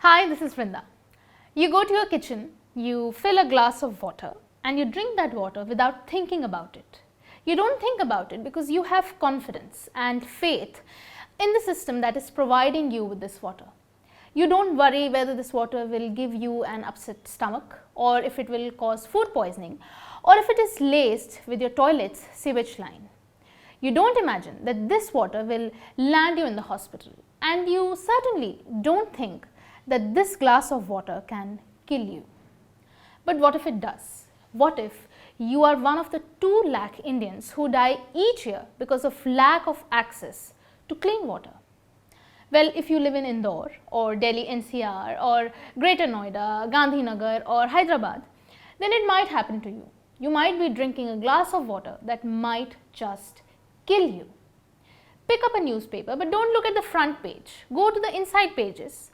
Hi, this is Vrinda. You go to your kitchen, you fill a glass of water and you drink that water without thinking about it. You don't think about it because you have confidence and faith in the system that is providing you with this water. You don't worry whether this water will give you an upset stomach or if it will cause food poisoning or if it is laced with your toilet's sewage line. You don't imagine that this water will land you in the hospital, and you certainly don't think that this glass of water can kill you. But what if it does? What if you are one of the 2 lakh Indians who die each year because of lack of access to clean water? Well, if you live in Indore or Delhi NCR or Greater Noida, Gandhinagar or Hyderabad, then it might happen to you. You might be drinking a glass of water that might just kill you. Pick up a newspaper, but don't look at the front page. Go to the inside pages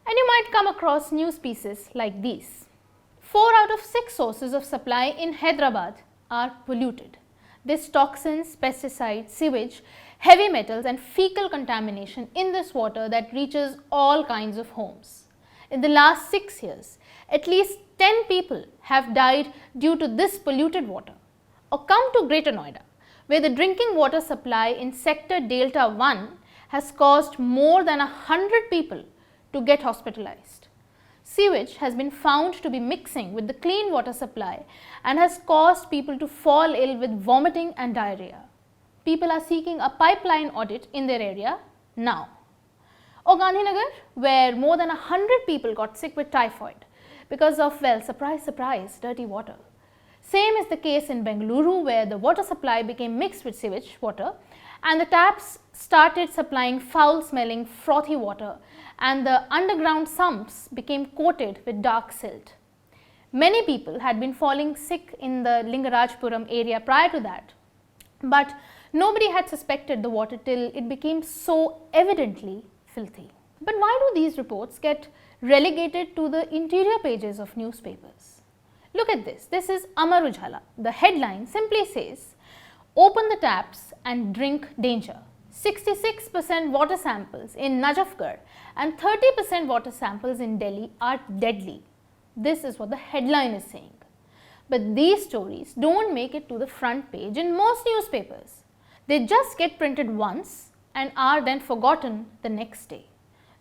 and you might come across news pieces like these. 4 out of 6 sources of supply in Hyderabad are polluted. There's toxins, pesticides, sewage, heavy metals and fecal contamination in this water that reaches all kinds of homes. In the last 6 years, at least 10 people have died due to this polluted water. Or come to Greater Noida, where the drinking water supply in sector Delta 1 has caused more than 100 people to get hospitalized. Sewage has been found to be mixing with the clean water supply and has caused people to fall ill with vomiting and diarrhea. People are seeking a pipeline audit in their area now. Or Gandhinagar, where more than 100 people got sick with typhoid because of, well, surprise, surprise, dirty water. Same is the case in Bengaluru, where the water supply became mixed with sewage water and the taps started supplying foul-smelling, frothy water, and the underground sumps became coated with dark silt. Many people had been falling sick in the Lingarajpuram area prior to that, but nobody had suspected the water till it became so evidently filthy. But why do these reports get relegated to the interior pages of newspapers? Look at this. This is Amar Ujala. The headline simply says, "Open the taps and drink danger. 66% water samples in Najafgarh and 30% water samples in Delhi are deadly." This is what the headline is saying. But these stories don't make it to the front page in most newspapers. They just get printed once and are then forgotten the next day.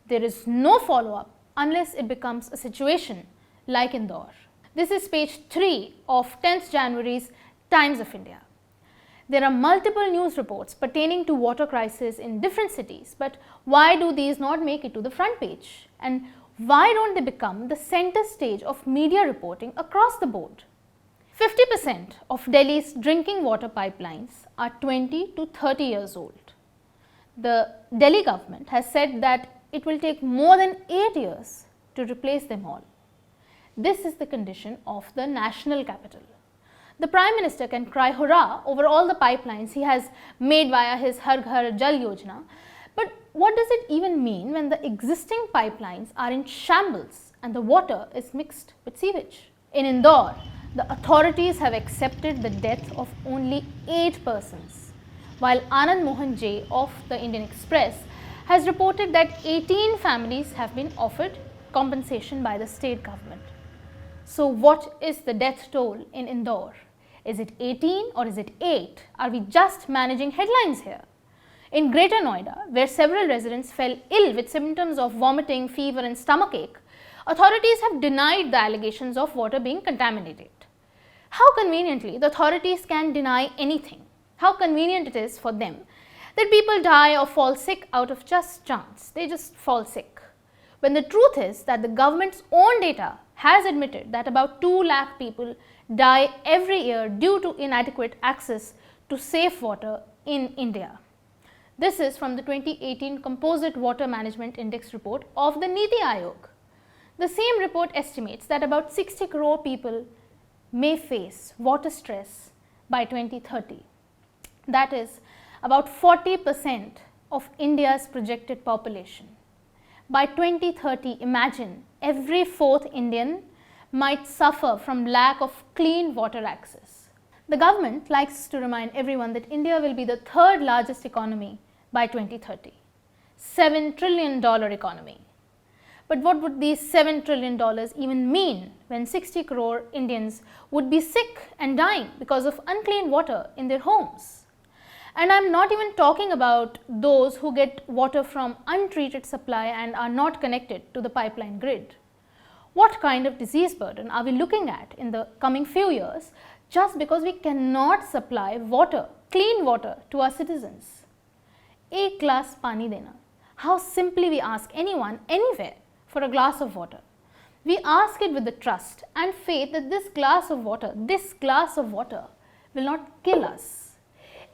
There is no follow-up unless it becomes a situation like Indore. This is page 3 of 10th January's Times of India. There are multiple news reports pertaining to water crisis in different cities, but why do these not make it to the front page? And why don't they become the center stage of media reporting across the board? 50% of Delhi's drinking water pipelines are 20 to 30 years old. The Delhi government has said that it will take more than 8 years to replace them all. This is the condition of the national capital. The Prime Minister can cry hurrah over all the pipelines he has made via his Har Ghar Jal Yojana, but what does it even mean when the existing pipelines are in shambles and the water is mixed with sewage? In Indore, the authorities have accepted the death of only 8 persons, while Anand Mohan J of the Indian Express has reported that 18 families have been offered compensation by the state government. So what is the death toll in Indore? Is it 18 or is it 8? Are we just managing headlines here? In Greater Noida, where several residents fell ill with symptoms of vomiting, fever and stomachache, authorities have denied the allegations of water being contaminated. How conveniently the authorities can deny anything. How convenient it is for them that people die or fall sick out of just chance. They just fall sick. When the truth is that the government's own data has admitted that about 2 lakh people die every year due to inadequate access to safe water in India. This is from the 2018 Composite Water Management Index report of the Niti Aayog. The same report estimates that about 60 crore people may face water stress by 2030. That is about 40% of India's projected population. By 2030, imagine every 4th Indian might suffer from lack of clean water access. The government likes to remind everyone that India will be the 3rd largest economy by 2030, $7 trillion economy. But what would these $7 trillion even mean when 60 crore Indians would be sick and dying because of unclean water in their homes? And I am not even talking about those who get water from untreated supply and are not connected to the pipeline grid. What kind of disease burden are we looking at in the coming few years just because we cannot supply water, clean water to our citizens? Ek glass pani dena. How simply we ask anyone, anywhere for a glass of water. We ask it with the trust and faith that this glass of water will not kill us.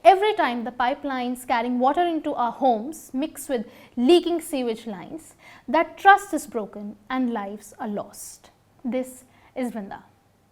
Every time the pipelines carrying water into our homes mix with leaking sewage lines, that trust is broken and lives are lost. This is Vrinda.